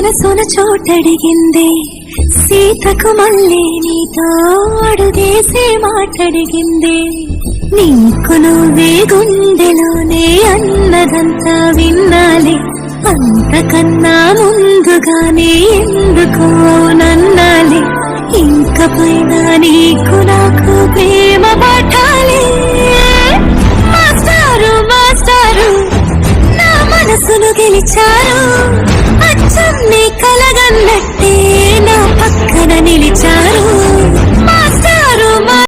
మనసున చోటడిగిందే సీతకు మళ్ళీ నీతో అడుగేసే మాటడిగిందే నీకు నువ్వే గుండెలోనే అన్నదంతా విన్నాలి అంతకన్నా ముందుగానే ఎందుకు నన్నాలి ఇంక పైన నీకు నాకు ప్రేమ పాఠాలి మాస్టారు మాస్టారు నా మనసును గెలిచారు అచ్చం నీ కలగన్నట్టే నా పక్కన నిలిచారు